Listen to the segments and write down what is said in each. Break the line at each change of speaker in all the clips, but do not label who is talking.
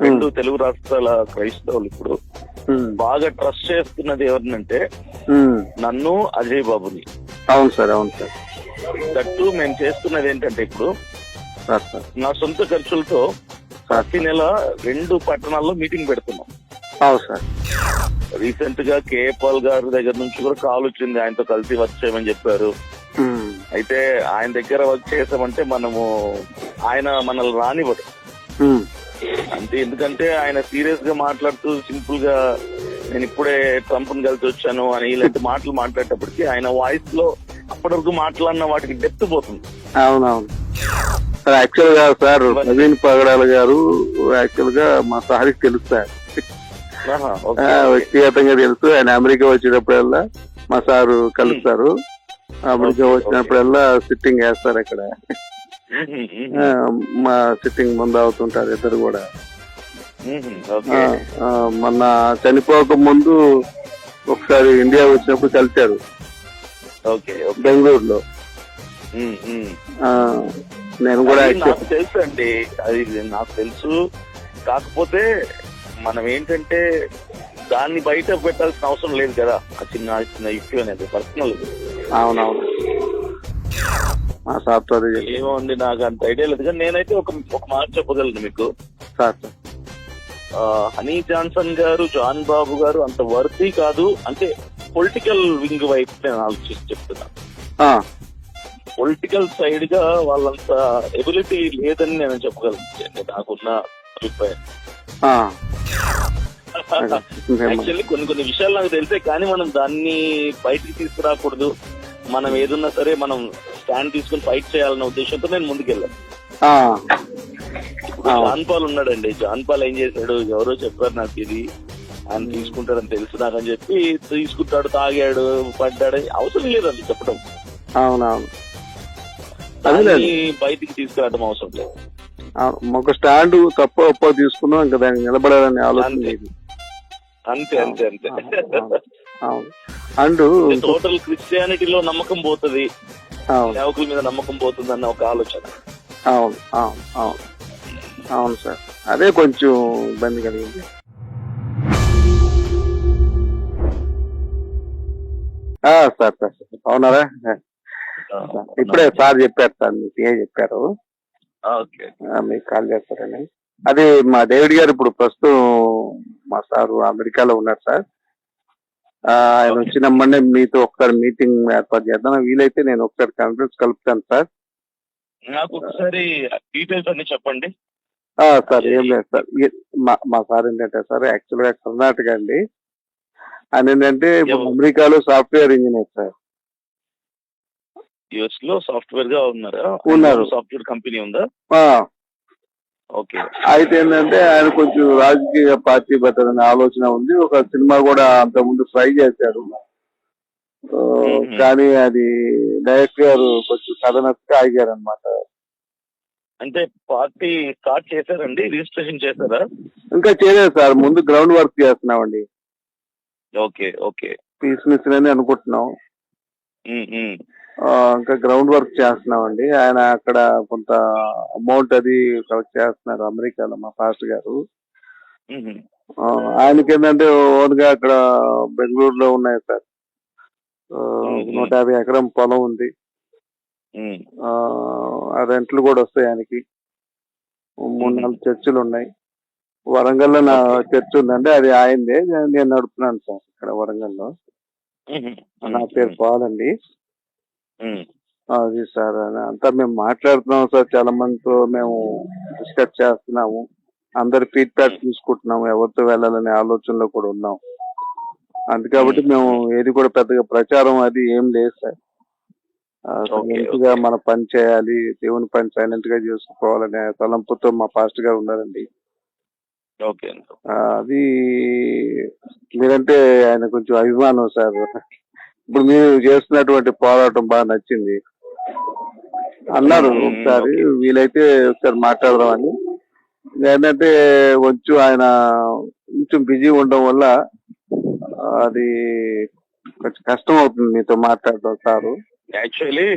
రెండు తెలుగు రాష్ట్రాల క్రైస్తవులు ఇప్పుడు బాగా ట్రస్ట్ చేస్తున్నది ఎవరినంటే నన్ను, అజయ్ బాబుని.
అవును సార్, అవును సార్.
దట్టు మేము చేస్తున్నది ఏంటంటే ఇప్పుడు నా సొంత ఖర్చులతో ప్రతి నెల 2 పట్టణాల్లో మీటింగ్ పెడుతున్నాం.
అవును సార్.
రీసెంట్ గా కేఏ పాల్ గారి దగ్గర నుంచి కూడా కాల్ వచ్చింది, ఆయనతో కలిసి వర్క్ చేయమని చెప్పారు. అయితే ఆయన దగ్గర వర్క్ చేసామంటే ఆయన మనల్ని రానివ్వడు అంతే. ఎందుకంటే ఆయన సీరియస్ గా మాట్లాడుతూ సింపుల్ గా నేను ఇప్పుడే ట్రంప్ ని కలిసి వచ్చాను అని ఇలాంటి మాటలు మాట్లాడేటప్పటికి ఆయన వాయిస్ లో అప్పటి వరకు మాట్లాడిన వాటికి డెప్త్ పోతుంది.
అవునవును. యాక్చువల్ గా సార్ నవీన్ పగడాల గారు యాక్చువల్ గా మా సార్కి తెలుస్తారు, వ్యక్తిగతంగా తెలుసు. ఆయన అమెరికా వచ్చేటప్పుడల్లా మా సారు కలుస్తారు. అమెరికా వచ్చినప్పుడల్లా సిట్టింగ్ వేస్తారు అక్కడ. మా సిట్టింగ్ ముందు అవుతుంటారు ఇద్దరు కూడా. మొన్న చనిపోక ముందు ఒకసారి ఇండియా వచ్చినప్పుడు కలిశారు బెంగళూరులో. నేను కూడా
నాకు తెలుసు అండి, అది నాకు తెలుసు. కాకపోతే మనం ఏంటంటే దాన్ని బయట పెట్టాల్సిన అవసరం లేదు కదా, ఆ చిన్న చిన్న ఇష్యూ అనేది పర్సనల్.
అవునవును.
ఏమో అండి, నాకు అంత ఐడియా లేదు. కానీ నేనైతే ఒక మాట చెప్పగలను మీకు. హనీ జాన్సన్ గారు, జాన్ బాబు గారు అంత వర్తీ కాదు. అంటే పొలిటికల్ వింగ్ వైపు నేను ఆలోచించి చెప్తున్నా. పొలిటికల్ సైడ్ గా వాళ్ళంత ఎబిలిటీ లేదని నేను చెప్పగలను, నాకున్న అభిప్రాయం. యాక్చువల్లీ కొన్ని విషయాలు నాకు తెలిసే, కానీ మనం దాన్ని బయటికి తీసుకురాకూడదు. మనం ఏదున్నా సరే మనం స్టాండ్ తీసుకుని ఫైట్ చేయాలన్న ఉద్దేశంతో నేను ముందుకెళ్ళాను. జాన్ పాల్ ఉన్నాడండి, జాన్ పాల్ ఏం చేశాడు, ఎవరో చెప్పారు నాకు ఇది ఆయన తీసుకుంటాడని తెలుసు నాకని చెప్పి తీసుకుంటాడు, తాగాడు, పడ్డాడు. అవసరం లేదండి చెప్పడం.
అవునవును.
బయటికి తీసుకురావడం అవసరం లేదు.
ఒక స్టాండ్ తప్ప ఒప్ప తీసుకున్నాం, ఇంకా దానికి నిలబడాలని ఆలోచన లేదు.
అంతే అంతే అంతే.
అండ్
టోటల్ క్రిస్టియానిటీలో నమ్మకం పోతుంది, సేవకుల మీద నమ్మకం పోతుంది అన్న ఒక ఆలోచన.
అవును అవును అవును అవును సార్, అదే కొంచెం ఇబ్బంది కలిగింది. సార్ సార్ అవునారా? ఇప్పుడే సార్ చెప్పారు సార్, మీకు చెప్పారు మీకు కాల్ చేస్తారని. అది మా డేవిడ్ గారు ఇప్పుడు ప్రస్తుతం మా సారు అమెరికాలో ఉన్నారు సార్. ఆయన వచ్చినమ్మనే మీతో ఒకసారి మీటింగ్ ఏర్పాటు చేద్దాం. వీలైతే నేను ఒకసారి కాన్ఫరెన్స్ కలుపుతాను సార్.
నాకు ఒకసారి డీటెయిల్స్ అన్ని చెప్పండి
సార్. ఏం లేదు సార్, మా సార్ ఏంటంటే సార్ యాక్చువల్ గా కర్ణాటక అండి. ఆయన ఏంటంటే అమెరికాలో సాఫ్ట్వేర్ ఇంజనీర్ సార్.
యుఎస్ లో సాఫ్ట్వేర్ గా
ఉన్నారు.
సాఫ్ట్వేర్ కంపెనీ ఉందా? ఓకే.
అయితే ఏంటంటే ఆయన కొంచెం రాజకీయ పార్టీ పెట్టాలనే ఆలోచన ఉంది. ఒక సినిమా కూడా అంతకుముందు ట్రై చేశారు, కానీ అది డైరెక్టర్ గారు కొంచెం కథ నచ్చక ఆగారు అనమాట.
అంటే పార్టీ స్టార్ట్ చేశారండి, రిజిస్ట్రేషన్ చేశారా?
ఇంకా చేయలేదు సార్, ముందు గ్రౌండ్ వర్క్ చేస్తున్నామండి.
Okay okay.
పీస్ మిషన్ అని అనుకుంటున్నాం. ఇంకా గ్రౌండ్ వర్క్ చేస్తున్నామండి. ఆయన అక్కడ కొంత అమౌంట్ అది కలెక్ట్ చేస్తున్నారు అమెరికాలో మా పాస్టర్ గారు. ఆయనకి ఏంటంటే ఓన్ గా అక్కడ బెంగళూరులో ఉన్నాయి సార్, 150 ఎకరం పొలం ఉంది. ఆ రెంట్లు కూడా వస్తాయి ఆయనకి. 3-4 చర్చిలు ఉన్నాయి. వరంగల్లో నా చర్చ్ ఉందండి, అది ఆయనదే, నేను నడుపుతున్నాను సార్ ఇక్కడ వరంగల్లో. నా పేరు పాల్ అండి. అది సార్ అంతా మేము మాట్లాడుతున్నాం సార్, చాలా మందితో మేము డిస్కస్ చేస్తున్నాము, అందరి ఫీడ్బ్యాక్ తీసుకుంటున్నాము, ఎవరితో వెళ్ళాలనే ఆలోచనలో కూడా ఉన్నాం. అందుకబట్టి మేము ఏది కూడా పెద్దగా ప్రచారం అది ఏం లేదు సార్. మంచిగా మన పని చేయాలి, దేవుని పని సైలెంట్ గా చేసుకోవాలనే తలంపుతో మా పాస్టర్ గారు ఉన్నారండి. అది మీరంటే ఆయన కొంచెం అభిమానం సార్. ఇప్పుడు మీరు చేస్తున్నటువంటి పోరాటం బాగా నచ్చింది అన్నారు. ఒకసారి వీలైతే ఒకసారి మాట్లాడదామని. ఏంటంటే కొంచెం ఆయన కొంచెం బిజీ ఉండడం వల్ల అది కొంచెం కష్టం అవుతుంది మీతో మాట్లాడడం sir.
Actually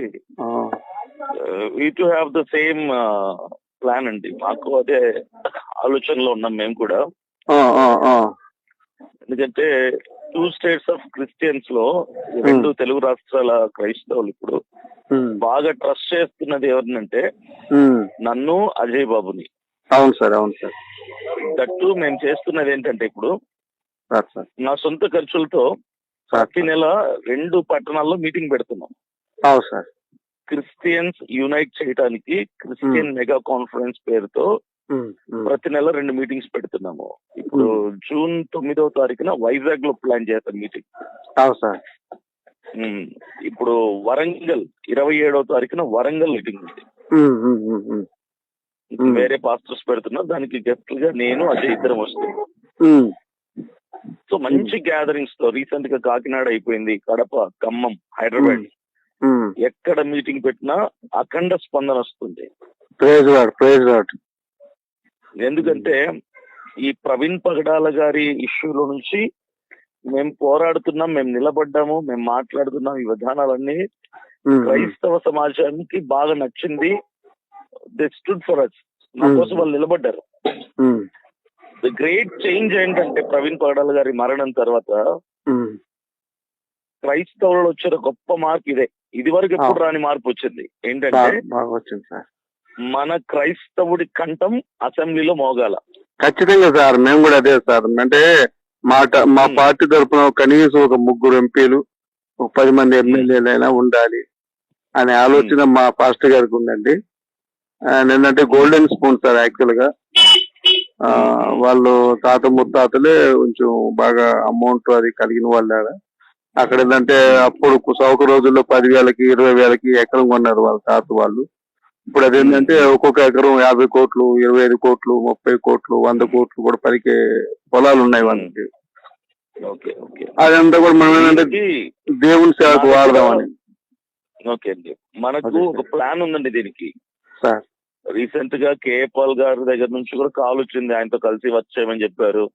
we to have the same plan అండి. మాకు అదే ఆలోచనలో ఉన్నాం మేము కూడా.
ఆ, ఆ, ఆ.
ఎందుకంటే 2 స్టేట్స్ ఆఫ్ క్రిస్టియన్స్ లో 2 తెలుగు రాష్ట్రాల క్రైస్తవులు ఇప్పుడు
ఉమ్,
బాగా ట్రస్ట్ చేస్తున్నది ఎవరినంటే
ఉమ్.
నన్ను, అజయ్ బాబుని.
అవును సార్, అవును సార్.
దట్టు మేము చేస్తున్నది ఏంటంటే ఇప్పుడు
సార్ సార్
నా సొంత ఖర్చులతో
సార్
ప్రతి నెల 2 పట్టణాల్లో మీటింగ్ పెడుతున్నాం.
అవును సార్.
క్రిస్టియన్స్ యునైట్ చేయడానికి క్రిస్టియన్ మెగా కాన్ఫరెన్స్ పేరుతో
ఉమ్, ఉమ్.
ప్రతి నెల 2 మీటింగ్స్ పెడుతున్నాము. ఇప్పుడు జూన్ 9వ తారీఖున వైజాగ్ లో ప్లాన్ చేస్తాం మీటింగ్.
అవును సార్.
ఇప్పుడు వరంగల్ 27వ తారీఖున వరంగల్ మీటింగ్ ఉంది.
ఉమ్, ఉమ్, ఉమ్, ఉమ్.
వేరే పాస్టర్స్ పెడుతున్నా, దానికి గెస్ట్ గా నేను అజయ్ ఇద్దరం వస్తున్నాం.
ఉమ్,
సో మంచి గ్యాదరింగ్స్ తో రీసెంట్ గా కాకినాడ అయిపోయింది, కడప, ఖమ్మం, హైదరాబాద్
ఉమ్.
ఎక్కడ మీటింగ్ పెట్టినా అఖండ స్పందన వస్తుంది.
Praise Lord, praise Lord.
ఎందుకంటే ఈ ప్రవీణ్ పగడాల గారి ఇష్యూలో నుంచి మేము పోరాడుతున్నాం, మేము నిలబడ్డాము, మేము మాట్లాడుతున్నాం. ఈ విధానాలన్నీ
ఉమ్,
క్రైస్తవ సమాజానికి బాగా నచ్చింది. They stood for us. నా కోసం వాళ్ళు నిలబడ్డారు.
ఉమ్,
ద గ్రేట్ చేంజ్ ఏంటంటే ప్రవీణ్ పగడాల గారి మరణం తర్వాత
ఉమ్.
క్రైస్తవులు వచ్చిన గొప్ప మార్పు ఇదే. ఇది వరకు ఎప్పుడు రాని మార్పు వచ్చింది. ఏంటంటే
బాగా వచ్చింది సార్.
మన క్రైస్తవుడి కంఠం అసెంబ్లీలో మోగాల.
ఖచ్చితంగా సార్, మేము కూడా అదే సార్. అంటే మా పార్టీ తరఫున కనీసం ఒక 3 ఎంపీలు, ఒక 10 మంది ఎమ్మెల్యేలైనా ఉండాలి అనే ఆలోచన మా పాస్టర్ గారికి ఉందండి. ఏంటంటే గోల్డెన్ స్పూన్ సార్ యాక్చువల్ గా. వాళ్ళు తాత ముత్తాతలే కొంచెం బాగా అమౌంట్ అది కలిగిన వాళ్ళు. అక్కడ ఏంటంటే అప్పుడు సౌక రోజుల్లో 10,000కి 20,000కి ఎకరం కొన్నారు వాళ్ళ తాత వాళ్ళు. ఇప్పుడు అదేంటంటే ఒక్కొక్క ఎకరం 50 కోట్లు, 25 కోట్లు, 30 కోట్లు, 100 కోట్లు కూడా పలికే పొలాలు ఉన్నాయి వాళ్ళకి. అదంతా కూడా మనం ఏంటంటే దేవుని సేవకు వాడదామని.
ఓకే అండి, మనకు ఒక ప్లాన్ ఉందండి దీనికి.
సార్
రీసెంట్ గా కేఏ పాల్ గారి దగ్గర నుంచి కూడా కాల్ వచ్చింది, ఆయనతో కలిసి వచ్చేయమని చెప్పారు.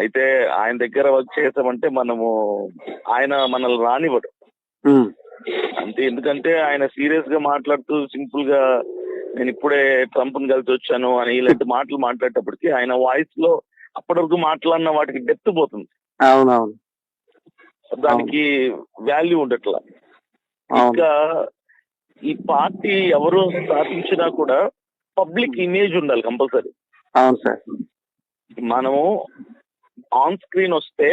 అయితే ఆయన దగ్గర వర్క్ చేసామంటే ఆయన మనల్ని రానివ్వడు అంతే. ఎందుకంటే ఆయన సీరియస్ గా మాట్లాడుతూ సింపుల్ గా నేను ఇప్పుడే ట్రంప్ ని కలిసి వచ్చాను అని ఇలాంటి మాటలు మాట్లాడేటప్పటికి ఆయన వాయిస్ లో అప్పటి వరకు మాట్లాడిన వాటికి డెప్త్ పోతుంది.
అవునవును,
దానికి వాల్యూ ఉండట్లా. ఇంకా ఈ పార్టీ ఎవరు స్థాపించినా కూడా పబ్లిక్ ఇమేజ్ ఉండాలి కంపల్సరీ.
అవును సార్.
మనము ఆన్ స్క్రీన్ వస్తే,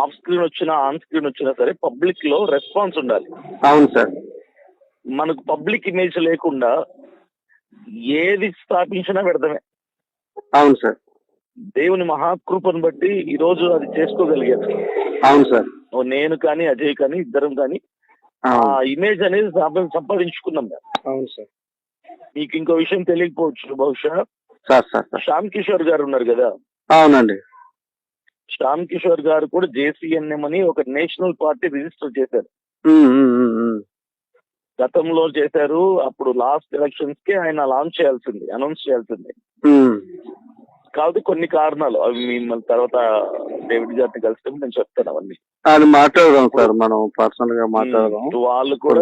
ఆఫ్ స్క్రీన్ వచ్చినా, ఆన్ స్క్రీన్ వచ్చినా సరే పబ్లిక్ లో రెస్పాన్స్ ఉండాలి.
అవును సార్.
మనకు పబ్లిక్ ఇమేజ్ లేకుండా ఏది స్థాపించినా పెడతామే.
అవును సార్.
దేవుని మహాకృపను బట్టి ఈ రోజు అది చేసుకోగలిగాను.
అవును సార్.
నేను కానీ అజయ్ కానీ ఇద్దరం కానీ ఆ ఇమేజ్ అనేది సంపాదించుకున్నాం.
అవును సార్.
మీకు ఇంకో విషయం తెలియకపోవచ్చు బహుశా, శ్యామ్ కిషోర్ గారు ఉన్నారు కదా.
అవునండి.
శ్యామ్ కిషోర్ గారు కూడా జేసీఎన్ఎం అని ఒక నేషనల్ పార్టీ రిజిస్టర్ చేశారు. గతంలో చేశారు. అప్పుడు లాస్ట్ ఎలక్షన్స్ కి ఆయన అనౌన్స్ చేయాల్సింది. కాదు కొన్ని కారణాలు, అవి మిమ్మల్ని తర్వాత డేవిడ్ గారిని కలిసి నేను చెప్తాను అవన్నీ.
అది మాట్లాడదాం సార్, మనం పర్సనల్ గా మాట్లాడదాం.
వాళ్ళు కూడా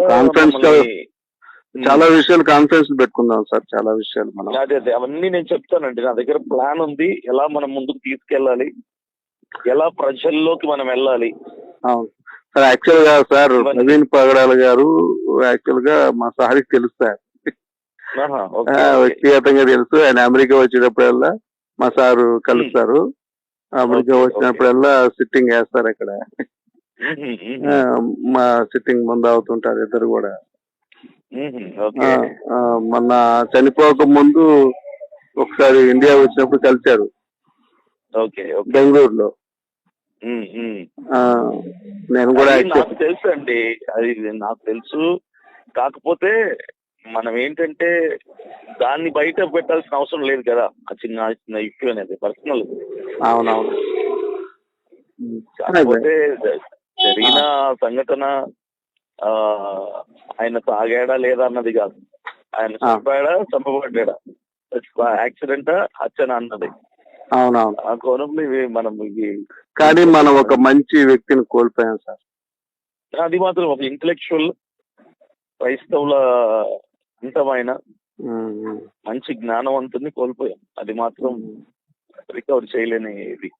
చాలా విషయాలు కాన్ఫరెన్స్ పెట్టుకుందాం సార్, చాలా విషయాలు మనం.
అదే అవన్నీ నేను చెప్తానండి. నా దగ్గర ప్లాన్ ఉంది, ఎలా మనం ముందుకు తీసుకెళ్ళాలి, ఎలా ప్రజల్లోకి మనం వెళ్ళాలి.
అవును సార్. యాక్చువల్ గా సార్ ప్రవీణ్ పగడాల గారు యాక్చువల్ గా మా సార్కి తెలుసు సార్, వ్యక్తిగతంగా తెలుసు. ఆయన అమెరికా వచ్చేటప్పుడల్లా మా సారు కలుస్తారు. అమెరికా వచ్చినప్పుడల్లా సిట్టింగ్ వేస్తారు అక్కడ. మా సిట్టింగ్ ముందు అవుతుంటారు ఇద్దరు కూడా. మొన్న చనిపోక ముందు ఒకసారి ఇండియా వచ్చినప్పుడు కలిశారు బెంగళూరులో. నేను కూడా
నాకు తెలుసు అండి, అది నాకు తెలుసు. కాకపోతే మనం ఏంటంటే దాన్ని బయట పెట్టాల్సిన అవసరం లేదు కదా. ఆ చిన్న ఇష్యూ అనేది పర్సనల్.
అవునవును.
కాకపోతే జరిగిన సంఘటన ఆయన తాగాడా లేదా అన్నది కాదు, ఆయన చంపాడా చంపబడ్డా, యాక్సిడెంటా హత్యనా అన్నది.
అవునవును.
ఆ కోణంలో మనం
కానీ మనం ఒక మంచి వ్యక్తిని కోల్పోయాం సార్.
అది మాత్రం ఒక ఇంటలెక్చువల్ క్రైస్తవుల అంతమైన మంచి జ్ఞానవంతుని కోల్పోయాం. అది మాత్రం రికవర్ చేయలేని ఇది.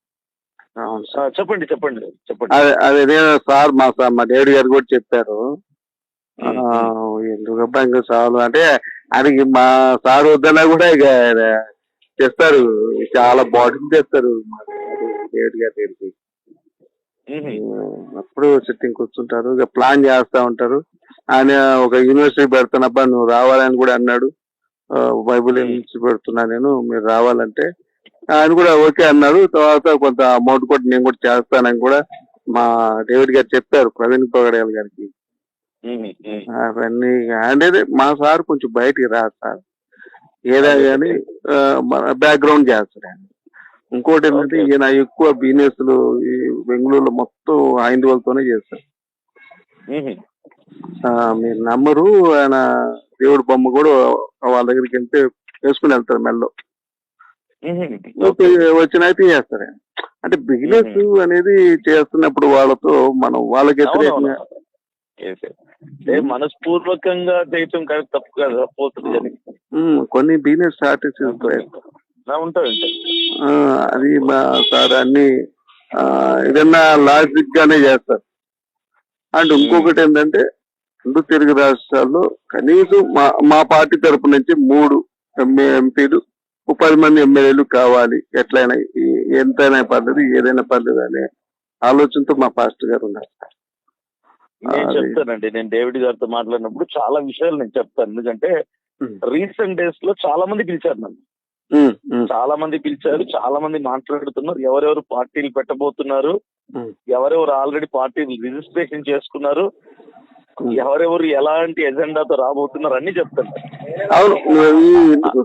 అవును సార్.
చెప్పండి చెప్పండి చెప్పండి.
అదే సార్ మా డాడీ గారు కూడా చెప్పారు. ఎందుకబ్బా ఇంకా చాలు అంటే ఆయనకి మా సార్ వద్దన్నా కూడా ఇక చేస్తారు, చాలా బాటిల్ చేస్తారు మా డాడీ గారి దగ్గరికి. అప్పుడు సిట్టింగ్ కూర్చుంటారు, ఇక ప్లాన్ చేస్తా ఉంటారు. ఆయన ఒక యూనివర్సిటీ పెడతానబ్బా నువ్వు రావాలని కూడా అన్నాడు. బైబుల్ యూనివర్సిటీ పెడుతున్నా నేను, మీరు రావాలంటే ఆయన కూడా ఓకే అన్నారు. తర్వాత కొంత అమౌంట్ కూడా నేను కూడా చేస్తానని కూడా మా డేవిడ్ గారు చెప్పారు ప్రవీణ్ పొగడేల్ గారికి. అవన్నీ అంటే మా సార్ కొంచెం బయటికి రాదు సార్, ఏదా కానీ మన బ్యాక్గ్రౌండ్ చేస్తాడు ఆయన. ఇంకోటి ఏంటంటే ఈయన ఎక్కువ బిజినెస్లు ఈ బెంగళూరులో మొత్తం హైందవులతోనే చేస్తారు. మీరు నమ్మరు, ఆయన దేవుడి బొమ్మ కూడా వాళ్ళ దగ్గరికి వెళ్తే వేసుకుని వెళ్తారు మెల్లో, వచ్చినైతే చేస్తారు. అంటే బిజినెస్ అనేది చేస్తున్నప్పుడు వాళ్ళతో మనం వాళ్ళకి వ్యతిరేకంగా
మనస్పూర్వకంగా చేయటం తప్పు కదా, పోతుంది.
కొన్ని బిజినెస్ స్ట్రాటజీస్ ఉంటాయి, అది మా సార్ అన్ని ఏదన్నా లాజిక్ గానే చేస్తారు. అండ్ ఇంకొకటి ఏంటంటే రెండు తెలుగు రాష్ట్రాల్లో కనీసం మా పార్టీ తరపు నుంచి 3 ఎంపీలు 10 మంది ఎమ్మెల్యేలు కావాలి, ఎట్లయినా ఎంతైనా పర్లేదు ఏదైనా పర్లేదు అనే ఆలోచనతో మా పాస్టర్ గారు ఉన్నారు.
నేను చెప్తానండి, నేను డేవిడ్ గారితో మాట్లాడినప్పుడు చాలా విషయాలు నేను చెప్తాను. ఎందుకంటే రీసెంట్ డేస్ లో చాలా మంది పిలిచారు నన్ను, చాలా మంది పిలిచారు, చాలా మంది మాట్లాడుతున్నారు. ఎవరెవరు పార్టీలు పెట్టబోతున్నారు, ఎవరెవరు ఆల్రెడీ పార్టీలు రిజిస్ట్రేషన్ చేసుకున్నారు, ఎవరెవరు ఎలాంటి ఎజెండాతో రాబోతున్నారు అన్ని చెప్తాను.
అవును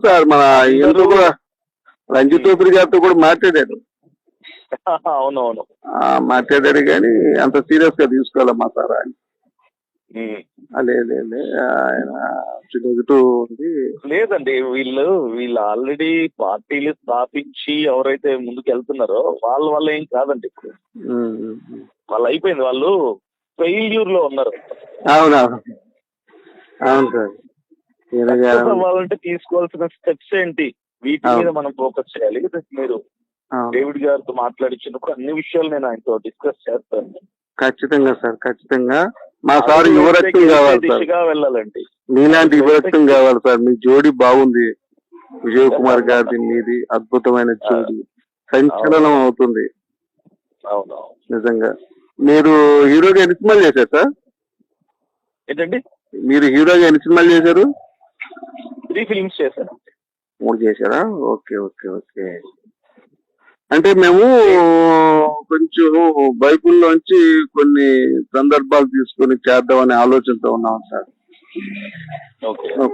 సార్, మన రంజిత్ చౌదరి గారితో కూడా మాట్లాడారు.
అవునవును
మాట్లాడారు కానీ అంత సీరియస్ గా తీసుకోవాలి మా సార్ ఆయన. ఆయన ఉంది.
లేదండి, వీళ్ళు ఆల్రెడీ పార్టీలు స్థాపించి ఎవరైతే ముందుకు వెళ్తున్నారో వాళ్ళ వల్ల ఏం కాదండి. ఇప్పుడు వాళ్ళు అయిపోయింది, వాళ్ళు ఫెయిల్యూర్ లో ఉన్నారు.
అవునవును అవును సార్.
వాళ్ళంటే తీసుకోవాల్సిన స్టెప్స్ ఏంటి, వీటి మీద మనం ఫోకస్ చేయాలి. మీరు డేవిడ్ గారితో మాట్లాడించినప్పుడు అన్ని విషయాలు నేను ఆయనతో డిస్కస్ చేస్తాను.
ఖచ్చితంగా సార్, ఖచ్చితంగా. మా సార్ యువరక్తం కావాలి సార్,
వెళ్ళాలండి.
మీలాంటి యువరక్తం కావాలి సార్. మీ జోడి బాగుంది, విజయ్ కుమార్ గారి మీది అద్భుతమైన జోడి, సంచలనం అవుతుంది.
అవును
నిజంగా. మీరు హీరోగా ఎన్ని సినిమాలు చేశారు సార్?
ఏంటండి?
మీరు హీరోగా ఎన్ని సినిమాలు చేశారు?
3 ఫిలిమ్స్ చేశాను.
3 చేశారా? Okay okay okay. అంటే మేము కొంచెం బైబుల్లోంచి కొన్ని సందర్భాలు తీసుకొని చేద్దామనే ఆలోచనతో ఉన్నాం సార్.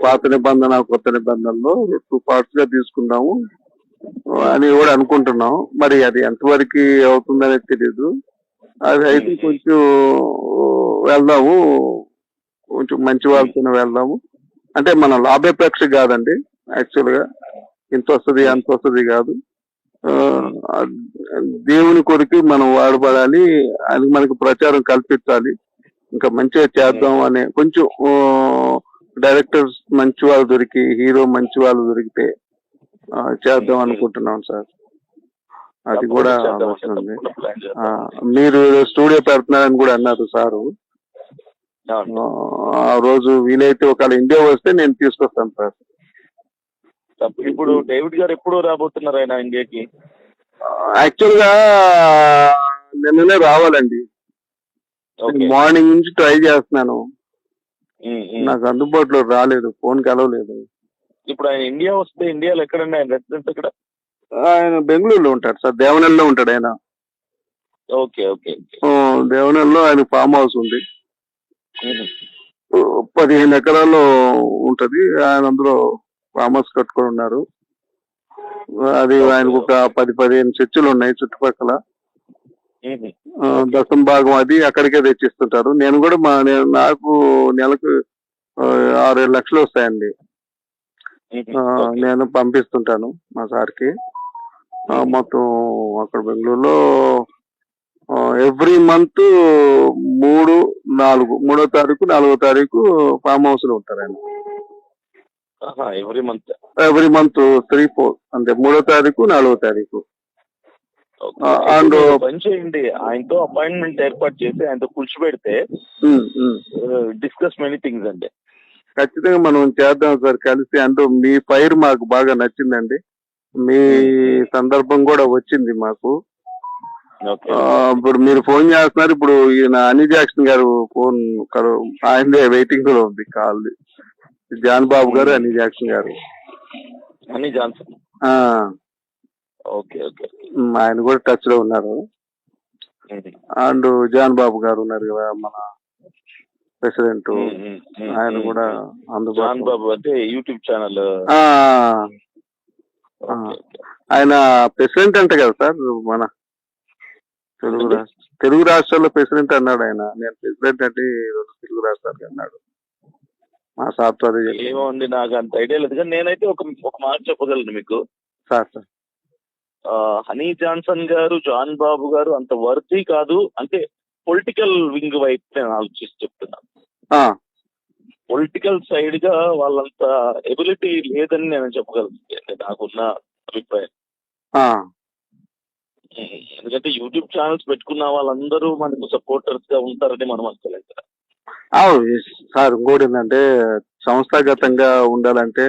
పాత నిబంధన కొత్త నిబంధనలో 2 పార్ట్స్ గా తీసుకుందాము అని కూడా అనుకుంటున్నాం. మరి అది ఎంతవరకు అవుతుందనేది తెలీదు. అది అయితే కొంచెం వెళ్దాము, కొంచెం మంచి వాళ్ళతోనే వెళ్దాము. అంటే మన లాభాపేక్ష కాదండి, యాక్చువల్ గా ఇంత వస్తుంది అంత వస్తుంది కాదు, దేవుని కొరికి మనం వాడబడాలి, అది మనకు ప్రచారం కల్పించాలి, ఇంకా మంచిగా చేద్దాం అనే కొంచెం డైరెక్టర్స్ మంచి వాళ్ళు దొరికి, హీరో మంచి వాళ్ళు దొరికితే చేద్దాం అనుకుంటున్నాం సార్. అది కూడా వస్తుంది. మీరు స్టూడియో పెడుతున్నారని కూడా అన్నారు సారు. ఆ రోజు వీలైతే ఒకవేళ ఇండియా వస్తే నేను తీసుకొస్తాను సార్.
ఇప్పుడు డేవిడ్ గారు ఎప్పుడు రాబోతున్నారు ఆయన ఇండియాకి?
యాక్చువల్ గా నిన్ననే రావాలండి, మార్నింగ్ నుంచి ట్రై చేస్తున్నాను, నాకు అందుబాటులో రాలేదు, ఫోన్ కలవలేదు.
ఇప్పుడు ఆయన ఇండియా వస్తే ఇండియాలో ఎక్కడండి ఆయన రెసిడెన్స్? ఎక్కడ?
ఆయన బెంగళూరులో ఉంటాడు సార్, దేవనల్లో ఉంటాడు ఆయన.
Okay okay.
దేవనల్లో ఆయన ఫామ్ హౌస్ ఉంది, 15 ఎకరాల్లో ఉంటది. ఆయన అందులో ఫామ్ హౌస్ కట్టుకొని ఉన్నారు. అది ఆయనకు ఒక 10-15 చర్చిలు ఉన్నాయి చుట్టుపక్కల. దశం భాగం అది అక్కడికే తెచ్చిస్తుంటారు. నేను కూడా నాకు నెలకు 6-7 లక్షలు వస్తాయండి, నేను పంపిస్తుంటాను మా సార్కి. మొత్తం అక్కడ బెంగళూరులో ఎవ్రీ మంత్ 3, 4, 3వ తారీఖు 4వ తారీఖు ఫామ్ హౌస్ లో ఉంటారు ఆయన.
Every month.
ఎవ్రీ మంత్ 3-4 అంటే 3వ తారీఖు 4వ తారీఖు. అండ్
పని చేయండి, ఆయనతో అపాయింట్మెంట్ ఏర్పాటు చేసి ఆయనతో కూర్చోబెడితే డిస్కస్ మెనీ థింగ్స్ అండి.
ఖచ్చితంగా మనం చేద్దాం సార్ కలిసి. అంటూ మీ ఫైర్ మాకు బాగా నచ్చిందండి. మీ సందర్భం కూడా వచ్చింది మాకు. ఇప్పుడు మీరు ఫోన్ చేస్తున్నారు, ఇప్పుడు ఈయన అనీ జాక్సన్ గారు ఫోన్ ఆయనదే వెయిటింగ్ లో ఉంది కాల్. జాన్ బాబు గారు, అనీ జాక్సన్ గారు.
అనీ జాన్సన్. Okay okay.
ఆయన కూడా టచ్ లో ఉన్నారు. అండ్ జాన్ బాబు గారు ఉన్నారు కదా మన ప్రెసిడెంట్, ఆయన కూడా అందుబాటులో.
జాన్ బాబు అంటే యూట్యూబ్ ఛానల్
ఆయన ప్రెసిడెంట్ అంట కదా సార్ మన తెలుగు రాష్ట్రాల్లో ప్రెసిడెంట్ అన్నాడు ఆయన. నేను ప్రెసిడెంట్ అంటే 2 తెలుగు రాష్ట్రాలకి అన్నాడు మా సార్.
ఏమో అండి, నాకు అంత ఐడియా లేదు, కానీ నేనైతే ఒక మాట చెప్పగలను మీకు
సార్.
హనీ జాన్సన్ గారు, జాన్ బాబు గారు అంత వర్తీ కాదు. అంటే పొలిటికల్ వింగ్ వైపు నేను ఆలోచిస్తూ చెప్తున్నాను. పొలిటికల్ సైడ్ గా వాళ్ళంత ఎబిలిటీ లేదని నేను చెప్పగలను, నాకున్న అభిప్రాయం. ఎందుకంటే యూట్యూబ్ ఛానల్స్ పెట్టుకున్న వాళ్ళందరూ మనకు సపోర్టర్స్ గా ఉంటారని మనం అనుకోలేదు కదా
సార్. ఇంకోటి ఏంటంటే సంస్థాగతంగా ఉండాలంటే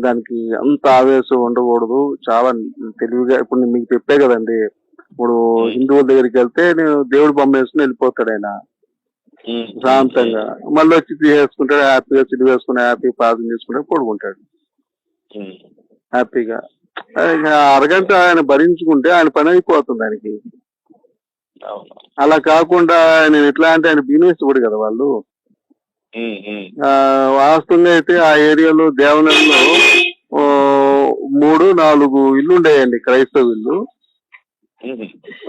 దానికి అంత ఆవేశం ఉండకూడదు. చాలా తెలివిగా, ఇప్పుడు మీకు చెప్పే కదండి, ఇప్పుడు హిందువుల దగ్గరికి వెళ్తే నేను దేవుడు బొమ్మ వేసుకుని వెళ్ళిపోతాడు ఆయన శాంతంగా. మళ్ళీ వచ్చి తీసేసుకుంటాడు, హ్యాపీగా సిడి వేసుకుని హ్యాపీ ప్రార్థన చేసుకుంటే పడుకుంటాడు హ్యాపీగా. అరగంట ఆయన భరించుకుంటే ఆయన పని అయిపోతుంది ఆయనకి. అలా కాకుండా నేను ఎట్లా అంటే ఆయన బిజినెస్ కూడా కదా వాళ్ళు. వాస్తవంగా అయితే ఆ ఏరియాలో దేవనగర్లో 3-4 ఇల్లు ఉండేయండి, క్రైస్తవ ఇల్లు.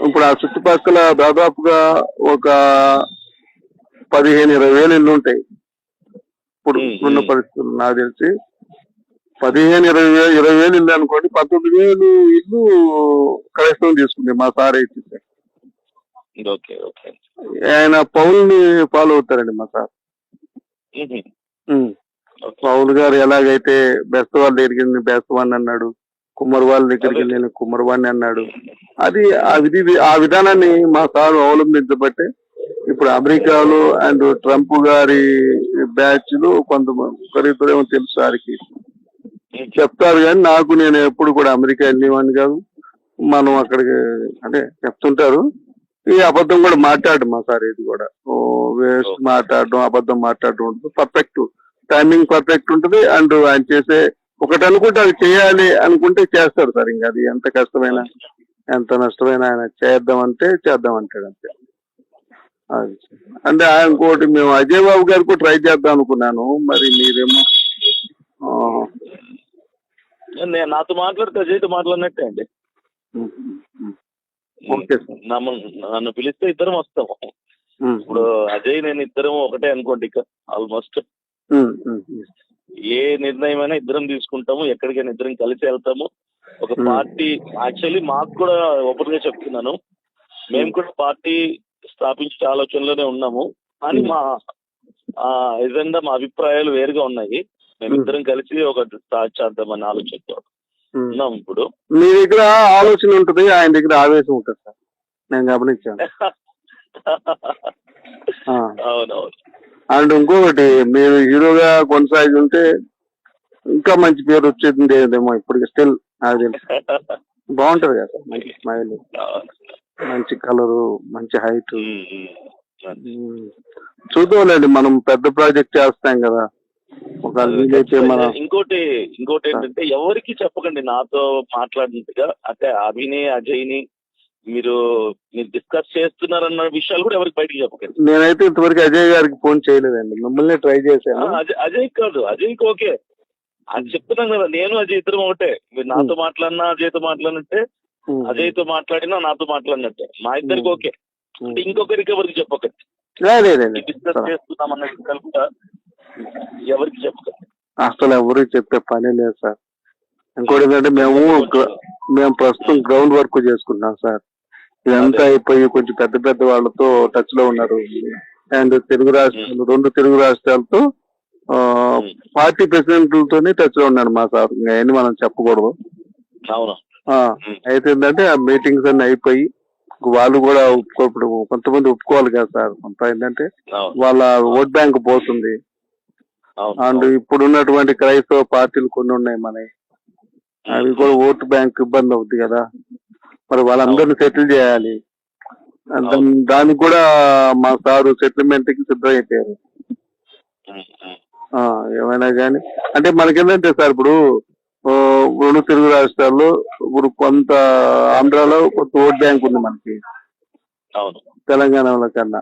ఇప్పుడు ఆ చుట్టుపక్కల దాదాపుగా ఒక 15-20 వేలు ఇల్లు ఉంటాయి ఇప్పుడు ఉన్న పరిస్థితులు. నాకు తెలిసి 15-20 వేలు ఇల్లు అనుకోండి, 19,000 ఇల్లు క్రైస్తవం తీసుకుంది మా సార్ అయితే. ఆయన పౌల్ని ఫాలో అవుతారండి మా సార్. పౌల్ గారు ఎలాగైతే బెస్ట్ వాళ్ళ దగ్గరికి నేను బెస్ట్ వాడిని అన్నాడు, కుమ్మరి వాళ్ళ దగ్గరికి నేను కుమ్మరి వాడిని అన్నాడు. అది ఆ విధానాన్ని మా సార్ అవలంబించబట్టే ఇప్పుడు అమెరికాలో అండ్ ట్రంప్ గారి బ్యాచ్ లో కొంతమంది తెలుసు సార్కి చెప్తారు. కానీ నాకు నేను ఎప్పుడు కూడా అమెరికా వెళ్ళేవాడిని కాదు. మనం అక్కడికి అంటే చెప్తుంటారు. ఈ అబద్ధం కూడా మాట్లాడు మా సార్. ఇది కూడా వేస్ట్ మాట్లాడడం, అబద్ధం మాట్లాడడం ఉంటుంది. పర్ఫెక్ట్ టైమింగ్ పర్ఫెక్ట్ ఉంటుంది. అండ్ ఆయన చేసే ఒకటి అనుకుంటే అది చేయాలి అనుకుంటే చేస్తాడు సార్. ఇంకా అది ఎంత కష్టమైనా ఎంత నష్టమైనా ఆయన చేద్దాం అంటాడు అంతే. అంటే ఆయన ఇంకోటి మేము అజయ్ బాబు గారు కూడా ట్రై చేద్దాం అనుకున్నాను. మరి మీరేమో
నాతో మాట్లాడితే అజయ్తో మాట్లాడినట్టే అండి. నన్ను పిలిస్తే ఇద్దరం వస్తాము. ఇప్పుడు అజయ్ నేను ఇద్దరం ఒకటే అనుకోండి. ఇక ఆల్మోస్ట్ ఏ నిర్ణయం అయినా ఇద్దరం తీసుకుంటాము. ఎక్కడికైనా ఇద్దరం కలిసి వెళ్తాము. ఒక పార్టీ యాక్చువల్లీ మాకు కూడా ఓపెన్ గా చెప్తున్నాను, మేము కూడా పార్టీ స్థాపించే ఆలోచనలోనే ఉన్నాము. కానీ మా ఎజెండా, మా అభిప్రాయాలు వేరుగా ఉన్నాయి. మేమిద్దరం కలిసి ఒక స్టార్ట్ చేద్దామని ఆలోచనతో ఉన్నాం. ఇప్పుడు
మీ దగ్గర ఆలోచన ఉంటుంది, ఆయన దగ్గర ఆవేశం ఉంటుంది సార్, నేను గమనించాను.
అవునవును.
అండ్ ఇంకొకటి, మీరు హీరోగా కొనసాగి ఉంటే ఇంకా మంచి పేరు వచ్చేది ఏదేమో. ఇప్పటికి స్టిల్ నాకు తెలుసు బాగుంటది కదా, మంచి స్మైల్, మంచి కలరు, మంచి హైట్. చూద్దాంలేండి, మనం పెద్ద ప్రాజెక్ట్ చేస్తాం కదా.
ఇంకోటి ఏంటంటే ఎవరికి చెప్పకండి నాతో మాట్లాడినట్టుగా. అంటే అజయ్ ని మీరు డిస్కస్ చేస్తున్నారన్న విషయాలు కూడా ఎవరికి బయటకు చెప్పకండి.
నేనైతే ఇంతవరకు అజయ్ గారికి ఫోన్ చేయలేదండి, మిమ్మల్ని ట్రై చేశాను.
అజయ్ కాదు, అజయ్కి ఓకే అది చెప్తున్నాం కదా. నేను అజయ్ ఇద్దరం ఒకటే. మీరు నాతో మాట్లాడినా అజయ్తో మాట్లాడినట్టే, అజయ్తో మాట్లాడినా నాతో మాట్లాడినట్టే. మా ఇద్దరికి ఓకే. అంటే ఇంకొకరికి ఎవరికి చెప్పకండి. డిస్కస్ చేస్తున్నామన్న విషయాలు కూడా ఎవరికి చెప్పకండి.
అసలు ఎవరికి చెప్పే పని లేదు సార్. ఇంకోటి ఏంటంటే మేము ప్రస్తుతం గ్రౌండ్ వర్క్ చేసుకుంటున్నాం సార్. ఇదంతా అయిపోయి కొంచెం పెద్ద వాళ్ళతో టచ్ లో ఉన్నారు. అండ్ 2 తెలుగు రాష్ట్రాలతో పార్టీ ప్రెసిడెంట్లతోనే టచ్ లో ఉన్నాడు మా సార్. ఇంకా అవన్నీ మనం చెప్పకూడదు.
అవును.
అయితే ఏంటంటే ఆ మీటింగ్స్ అన్ని అయిపోయి వాళ్ళు కూడా ఇప్పుడు కొంతమంది ఒప్పుకోవాలి కదా సార్. కొంత ఏంటంటే వాళ్ళ ఓట్ బ్యాంక్ పోతుంది. అండ్ ఇప్పుడు ఉన్నటువంటి క్రైస్తవ పార్టీలు కొన్ని ఉన్నాయి మనవి, అవి కూడా ఓటు బ్యాంక్ ఇబ్బంది అవుతుంది కదా. మరి వాళ్ళందరినీ సెటిల్ చేయాలి. దానికి కూడా మా సారు సెటిల్మెంట్ కి సిద్ధం అయిపోయారు. ఏమైనా కానీ అంటే మనకేంటంటే సార్ ఇప్పుడు రెండు తెలుగు రాష్ట్రాల్లో ఇప్పుడు కొంత ఆంధ్రాలో కొంత ఓట్ బ్యాంక్ ఉంది మనకి తెలంగాణలో కన్నా.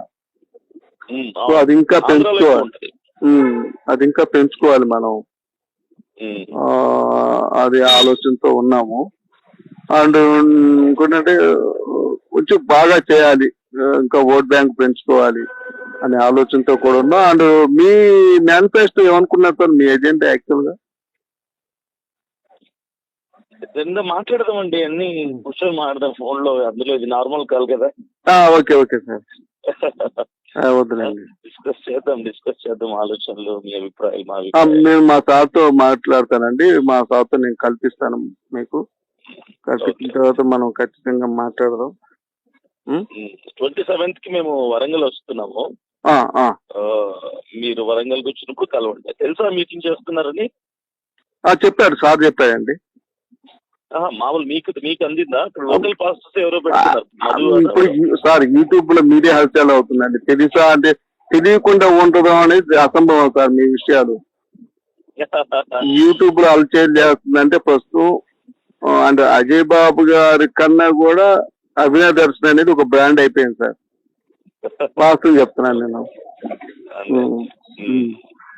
సో అది ఇంకా పెంచుకోవాలి. అది ఇంకా పెంచుకోవాలి మనం. అది ఆలోచనతో ఉన్నాము. అండ్ ఇంకోటంటే కొంచెం బాగా చేయాలి, ఇంకా ఓట్ బ్యాంక్ పెంచుకోవాలి అనే ఆలోచనతో కూడా ఉన్నాం. అండ్ మీ మేనిఫెస్టో ఏమనుకున్నారు సార్, మీ ఎజెండా యాక్చువల్ గా?
మాట్లాడదామండి, అన్ని కూర్చొని మాట్లాడదాం ఫోన్ లో. అందులో ఇది నార్మల్ కాల్ కదా.
Okay okay sir. వద్దులేండి,
డిస్కస్ చేద్దాం ఆలోచనలు, మీ అభిప్రాయాలు.
నేను మా సార్తో మాట్లాడతానండి. మా సార్తో నేను కల్పిస్తాను మీకు. కల్పించిన తర్వాత మనం ఖచ్చితంగా మాట్లాడదాం.
27th కి మేము వరంగల్ వస్తున్నాము. మీరు వరంగల్కి వచ్చినప్పుడు కలవండి. తెలుసా మీటింగ్ చేస్తున్నారని?
చెప్పాడు సార్, చెప్పాడండి.
మామూలు మీకు అందిందా? లోకల్ పాస్టర్స్ ఎవరో పెడుతున్నారు
ఇప్పుడు సార్. యూట్యూబ్ లో మీడియా హల్చల్ అవుతుందండి. తెలుసా అంటే తెలియకుండా ఉంటుందో అనేది అసంభవం సార్. మీ విషయాలు యూట్యూబ్ లో హల్చల్ చేస్తుందంటే ప్రస్తుతం అంటే అజయ్ బాబు గారి కన్నా కూడా అభినయ దర్శన్ అనేది ఒక బ్రాండ్ అయిపోయింది సార్. వాస్తవం చెప్తున్నాను నేను.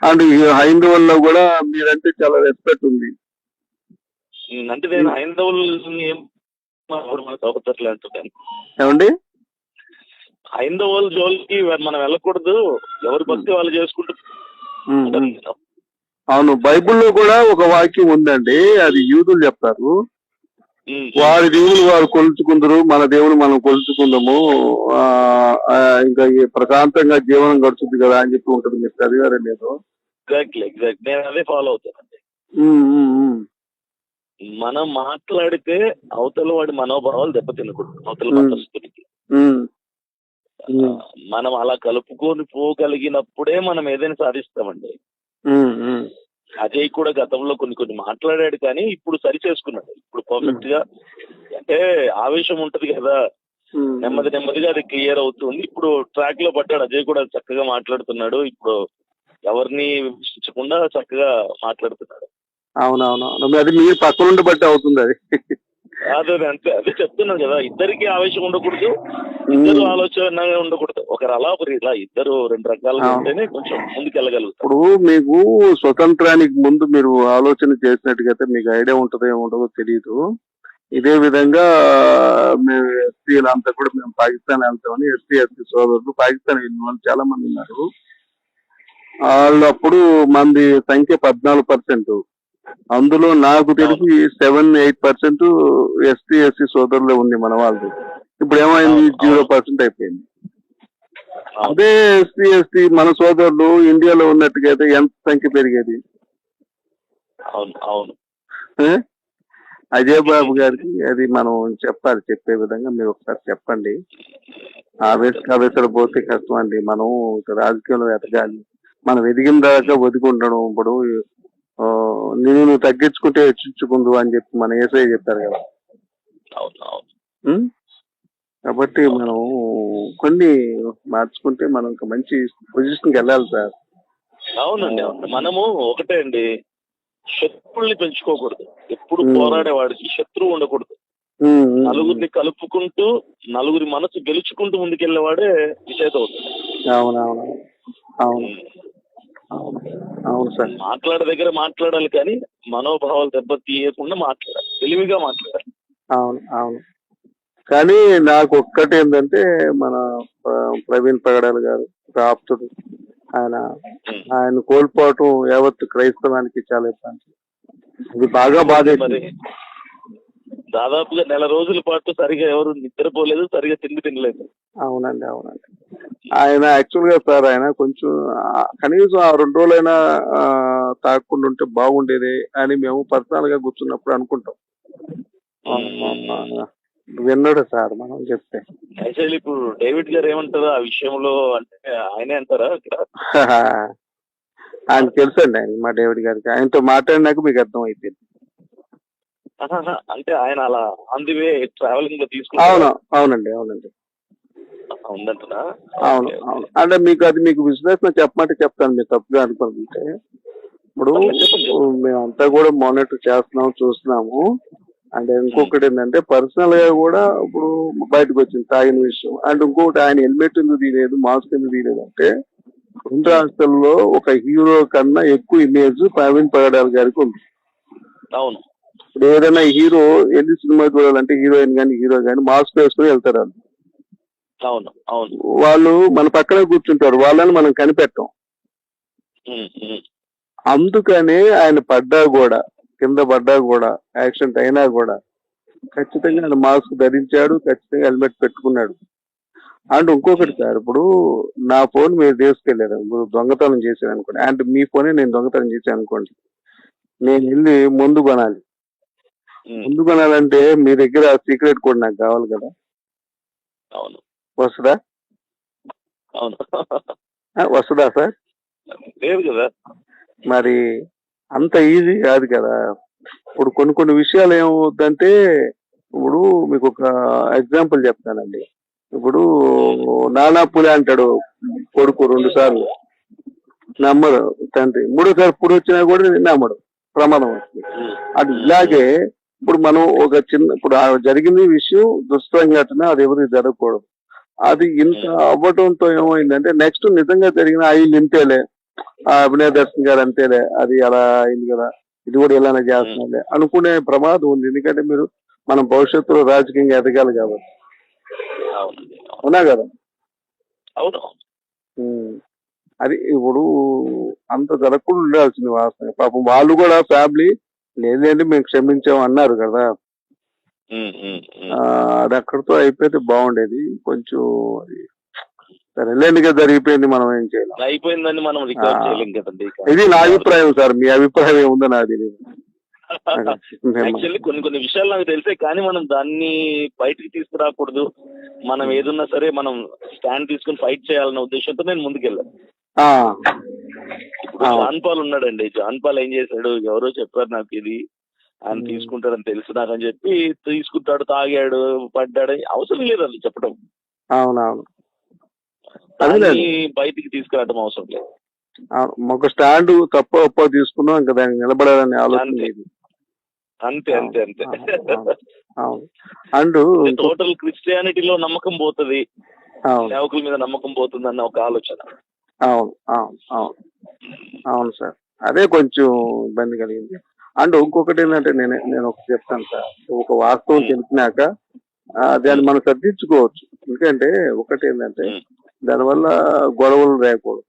అండ్ హైందవుల్లో కూడా మీరంటే చాలా రెస్పెక్ట్ ఉంది.
అంటే నేను హైందవులు అంటున్నాను.
ఏమండి?
హైందవుల జోలికి మనం వెళ్ళకూడదు, ఎవరి భక్తి వాళ్ళు చేసుకుంటూ.
అవును, బైబిల్లో కూడా ఒక వాక్యం ఉందండి, అది యూదులు చెప్తారు. వారి దేవుని వారు కొలుచుకుందరు, మన దేవుని మనం కొలుచుకుందాము, ఇంకా ప్రశాంతంగా జీవనం గడుచుద్ది కదా అని చెప్పి ఉంటుంది. మీరు చదివారా? లేదు,
ఎగ్జాక్ట్లీ నేను అదే ఫాలో అవుతానండి. మనం మాట్లాడితే అవతల వాడి మనోభావాలు దెబ్బతినకూడదు. అవతల మతస్థుడికి మనం అలా కలుపుకొని పోగలిగినప్పుడే మనం ఏదైనా సాధిస్తామండి. అజయ్ కూడా గతంలో కొన్ని మాట్లాడాడు, కానీ ఇప్పుడు సరి చేసుకున్నాడు. ఇప్పుడు పర్ఫెక్ట్ గా, అంటే ఆవేశం ఉంటది కదా, నెమ్మదిగా అది క్లియర్ అవుతుంది. ఇప్పుడు ట్రాక్ లో పడ్డాడు. అజయ్ కూడా చక్కగా మాట్లాడుతున్నాడు. ఇప్పుడు ఎవరిని విమర్శించకుండా చక్కగా మాట్లాడుతున్నాడు.
అవునవును, అది మీరు పక్క నుండి బట్టి అవుతుంది. అది
అదే చెప్తున్నాను కదా, ఇద్దరికి ఆవేశం ఉండకూడదు, ఇద్దరు ఆలోచన ఉండకూడదు. ఒకరు అలా ఒకరు ఇలా, ఇద్దరు రెండు రకాలుగా ఉంటేనే కొంచెం ముందుకెళ్ళగలుగుతారు.
ఇప్పుడు మీకు స్వతంత్రానికి ముందు మీరు ఆలోచన చేసినట్టుగా మీకు ఐడియా ఉంటుందో ఏముంటుందో తెలియదు. ఇదే విధంగా మేము ఎస్సీలంతా కూడా మేము పాకిస్తాన్ వెళ్తామని, ఎస్సీ సోదరులు పాకిస్తాన్ వెళ్ళిన వాళ్ళు చాలా మంది ఉన్నారు. వాళ్ళు అప్పుడు మంది సంఖ్య 14%. అందులో నాకు తెలిసి 7-8% ఎస్సీ సోదరులే ఉంది మన వాళ్ళు. ఇప్పుడు ఏమైంది? 0% అయిపోయింది. అదే ఎస్సీ మన సోదరులు ఇండియాలో ఉన్నట్టుగా అయితే ఎంత సంఖ్య పెరిగేది? అజయ్ బాబు గారికి అది మనం చెప్పాలి. చెప్పే విధంగా మీరు ఒకసారి చెప్పండి. ఆవేశాలు పోతే కష్టం అండి. మనం రాజకీయంలో ఎదగాలి. మనం ఎదిగిన దాకా ఒదిగుండడం. ఇప్పుడు నువ్వు తగ్గించుకుంటే హెచ్చించుకుందు అని చెప్పి మన యేసయ్య చెప్పారు కదా. కాబట్టి మనం కొన్ని మార్చుకుంటే మనం ఒక మంచి పొజిషన్కి వెళ్ళాలి సార్.
అవునండి, మనము ఒకటే అండి, శత్రువుల్ని పెంచుకోకూడదు. ఎప్పుడు పోరాడేవాడికి శత్రువు ఉండకూడదు. నలుగురిని కలుపుకుంటూ నలుగురి మనసు గెలుచుకుంటూ ముందుకెళ్లేవాడే విజేత అవుతుంది.
అవును సార్.
మాట్లాడే దగ్గర మాట్లాడాలి, కానీ మనోభావాలు దెబ్బతీయకుండా మాట్లాడాలి, తెలివిగా మాట్లాడాలి.
అవును. కానీ నాకు ఒక్కటి ఏంటంటే, మన ప్రవీణ్ పగడాల్ గారు ఆప్తుడు, ఆయన కోల్పోవటం యావత్ క్రైస్తవానికి చాలా ఇబ్బంది. ఇది బాగా బాధేసింది.
దాదాపుగా నెల రోజుల పాటు సరిగా ఎవరు నిద్రపోలేదు, సరిగా తినలేదు.
అవునండి, అవునండి. ఆయన యాక్చువల్ గా సార్ ఆయన కొంచెం కనీసం ఆ 2 రోజులైనా తాగకుండా ఉంటే బాగుండేది అని మేము పర్సనల్ గా కూర్చున్నప్పుడు అనుకుంటాం. విన్నాడు సార్ మనం చెప్తే.
యాక్చువల్లీ ఇప్పుడు డేవిడ్ గారు ఏమంటారు ఆ విషయంలో, అంటే ఆయనే అంటారా ఇక్కడ?
ఆయన తెలుసండి, ఆయన మా డేవిడ్ గారికి. ఆయనతో మాట్లాడినాక మీకు అర్థం అయిపోయింది.
అంటే ఆయన అలా ఆన్ ది వే ట్రావెలింగ్ లో
అవును,
తీసుకుంటారు.
అవునండి, అవునండి.
ఉందంటనా?
అవును, అవును. అంటే మీకు అది మీకు విశ్లేషణ చెప్పమంటే చెప్తాను, మీరు తప్పుగా అనుకుంటే. ఇప్పుడు మేమంతా కూడా మానిటర్ చేస్తున్నాము, చూస్తున్నాము. అంటే ఇంకొకటి ఏంటంటే పర్సనల్ గా కూడా ఇప్పుడు బయటకు వచ్చింది తాగిన విషయం. అండ్ ఇంకొకటి ఆయన హెల్మెట్ ఎందుకు తీయలేదు, మాస్క్ ఎందుకు తీయలేదు అంటే 2 రాష్ట్రాల్లో ఒక హీరో కన్నా ఎక్కువ ఇమేజ్ ప్రవీణ్ పగడాల గారికి ఉంది.
అవును.
ఇప్పుడు ఏదైనా హీరో వెళ్ళి సినిమా చూడాలంటే హీరోయిన్ కానీ హీరో కానీ మాస్క్ వేసుకుని వెళ్తారు వాళ్ళు.
అవును, అవును.
వాళ్ళు మన పక్కనే కూర్చుంటారు, వాళ్ళని మనం కనిపెట్టాం. అందుకనే ఆయన పడ్డా కూడా, కింద పడ్డా కూడా, యాక్సిడెంట్ అయినా కూడా ఖచ్చితంగా ఆయన మాస్క్ ధరించాడు, ఖచ్చితంగా హెల్మెట్ పెట్టుకున్నాడు. అండ్ ఇంకొకటి సార్, ఇప్పుడు నా ఫోన్ మీరు తీసుకెళ్లారు, ఇప్పుడు దొంగతనం చేశాను అనుకోండి, అంటే మీ ఫోనే నేను దొంగతనం చేశాను అనుకోండి, నేను వెళ్ళి ముందు కొనాలి. ముందు కొనాలంటే మీ దగ్గర సీక్రెట్ కోడ్ నాకు కావాలి కదా.
అవును.
వస్తుందా?
అవును.
వస్తుందా సార్?
లేదు కదా.
మరి అంత ఈజీ కాదు కదా. ఇప్పుడు కొన్ని విషయాలు ఏమవుతుందంటే, ఇప్పుడు మీకు ఒక ఎగ్జాంపుల్ చెప్తానండి. ఇప్పుడు నానా పులి అంటాడు కొడుకు 2 సార్లు, నమ్మడు తండ్రి. 3సారి పుడి వచ్చినా కూడా నమ్మడు, ప్రమాదం వస్తుంది. అది ఇలాగే ఇప్పుడు మనం ఒక ఇప్పుడు జరిగింది విషయం దుస్సంఘటన, అది ఎవరికి జరగకూడదు. అది ఇంత అవ్వటంతో ఏమైందంటే నెక్స్ట్ నిజంగా జరిగిన వీళ్ళు ఇంతేలే, అభినయ దర్శన్ గారు అంతేలే, అది అలా అయింది కదా, ఇది కూడా ఇలానే చేస్తున్నాలే అనుకునే ప్రమాదం ఉంది. ఎందుకంటే మనం భవిష్యత్తులో రాజకీయంగా ఎదగాలి కాబట్టి. అవునా కదా?
అవును.
అది ఇప్పుడు అంత జరగకుండా ఉండాల్సింది వాస్తవం. పాపం వాళ్ళు కూడా ఫ్యామిలీ లేదండి మేము క్షమించాం అన్నారు కదా. అది అక్కడితో అయిపోతే బాగుండేది. కొంచెం సరేలేండిగా జరిగిపోయింది, మనం ఏం చేయలేం.
అయిపోయిందని మనం రికార్డ్ చేయలేం కదండి.
ఇది నా అభిప్రాయం సార్, మీ అభిప్రాయం ఏముందో నాకు తెలియదు.
యాక్చువల్లీ కొన్ని విషయాలు నాకు తెలిసే, కానీ మనం దాన్ని బయటికి తీసుకురాకూడదు. మనం ఏదున్నా సరే మనం స్టాండ్ తీసుకుని ఫైట్ చేయాలన్న ఉద్దేశంతో నేను ముందుకెళ్ళాను. ఇప్పుడు జాన్ పాల్ ఉన్నాడండి. జాన్ పాల్ ఏం చేశాడు, ఎవరో చెప్పారు నాకు ఇది ఆయన తీసుకుంటాడని తెలుసు నాకని చెప్పి తీసుకుంటాడు, తాగాడు, పడ్డాడు, అవసరం లేదు అది చెప్పడం.
అవునవును,
బయటికి తీసుకురావడం అవసరం లేదు.
ఒక స్టాండ్ తప్ప ఒప్ప తీసుకున్నాం, ఇంకా దానికి నిలబడాలని ఆలోచన లేదు.
అంతే అంతే అంతే.
అండ్
టోటల్ క్రిస్టియానిటీలో నమ్మకం పోతుంది, సేవకుల మీద నమ్మకం పోతుంది అన్న ఒక ఆలోచన.
అవును, అవును, అవును, అవును సార్. అదే కొంచెం ఇబ్బంది కలిగింది. అండ్ ఇంకొకటి ఏంటంటే నేను ఒకటి చెప్తాను సార్, ఒక వాస్తవం తెలిసినాక దాన్ని మనం సర్దించుకోవచ్చు. ఎందుకంటే ఒకటి ఏంటంటే దానివల్ల గొడవలు రాకూడదు.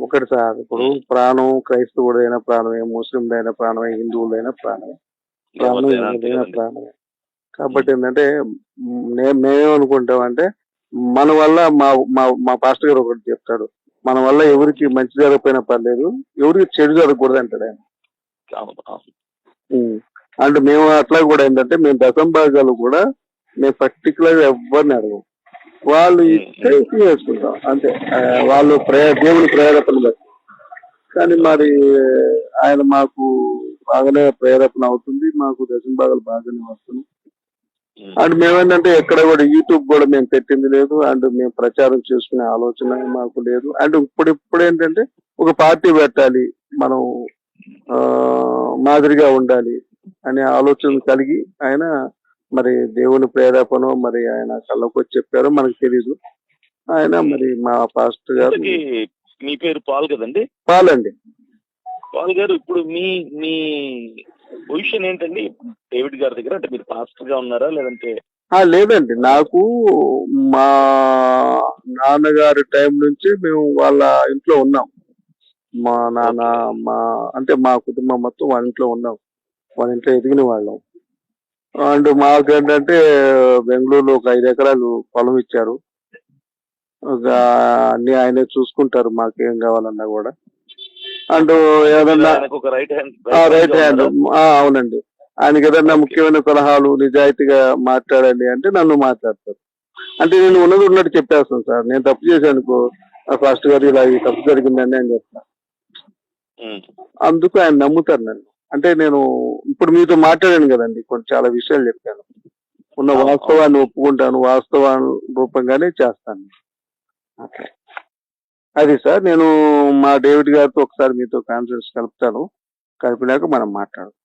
ఒకటి సార్, ఇప్పుడు ప్రాణం క్రైస్తవుడైన ప్రాణమే, ముస్లింలైన ప్రాణమే, హిందువులైన ప్రాణమే, ప్రాణమే. కాబట్టి ఏంటంటే మేమేమనుకుంటామంటే మన వల్ల మా పాస్టర్ గారు ఒకటి చెప్తాడు, మన వల్ల ఎవరికి మంచి జరగకపోయినా పర్లేదు, ఎవరికి చెడు జరగకూడదు అంటాడు ఆయన. అంటే మేము అట్లా కూడా ఏంటంటే మేము దశంభాగాలు కూడా మేము పర్టికులర్ ఎవరిని అడగం, వాళ్ళు ఇస్తే చేసుకుంటాం అంతే. వాళ్ళు దేవుని ప్రేరేపణ బట్టి. కానీ మరి ఆయన మాకు బాగానే ప్రేరేపణ అవుతుంది, మాకు దశంభాగాలు బాగానే వస్తున్నాయి. అండ్ మేమేంటంటే ఎక్కడ కూడా యూట్యూబ్ కూడా మేము పెట్టింది లేదు, అండ్ మేము ప్రచారం చేసుకునే ఆలోచన మాకు లేదు. అండ్ ఇప్పుడు ఏంటంటే ఒక పార్టీ పెట్టాలి, మనం మాదిరిగా ఉండాలి అనే ఆలోచన కలిగి ఆయన మరి దేవుని ప్రేరేపణ మరి ఆయన కళ్ళకు వచ్చి చెప్పారో మనకు తెలీదు. ఆయన మరి మా పాస్టర్ గారు.
మీ పేరు పాల్ కదండి?
పాల్ అండి.
పాల్ గారు, ఇప్పుడు మీ పొజిషన్ ఏంటండి డేవిడ్ గారి దగ్గర? అంటే మీరు పాస్టర్ గా ఉన్నారా లేదంటే?
లేదండి, నాకు మా నాన్నగారి టైం నుంచి మేము వాళ్ళ ఇంట్లో ఉన్నాం. మా నాన్న అంటే మా కుటుంబం మొత్తం వాళ్ళ ఇంట్లో ఉన్నాం, వాళ్ళ ఇంట్లో ఎదిగిన వాళ్ళం. అండ్ మాకేంటంటే బెంగళూరులో ఒక 5 ఎకరాలు పొలం ఇచ్చారు. ఒక అన్ని ఆయనే చూసుకుంటారు మాకేం కావాలన్నా కూడా. అండ్ ఏదన్నా
ఆయనకు ఒక రైట్ హ్యాండ్
రైట్ హ్యాండ్ అవునండి. ఆయనకి ఏదన్నా ముఖ్యమైన సలహాలు నిజాయితీగా మాట్లాడండి అంటే నన్ను మాట్లాడతారు. అంటే నేను ఉన్నది ఉన్నట్టు చెప్పేస్తాను సార్. నేను తప్పు చేశాను ఫాస్ట్ గారు ఇలా ఈ తప్పు జరిగిందని అని చెప్తాను. అందుకు ఆయన నమ్ముతారు నన్ను. అంటే నేను ఇప్పుడు మీతో మాట్లాడాను కదండి, కొన్ని చాలా విషయాలు చెప్పాను. ఉన్న వాస్తవాన్ని ఒప్పుకుంటాను, వాస్తవాన్ని రూపంగానే చేస్తాను. అది సార్, నేను మా డేవిడ్ గారితో ఒకసారి మీతో కాన్ఫరెన్స్ కలుపుతాను. కలిపినాక మనం మాట్లాడదాం.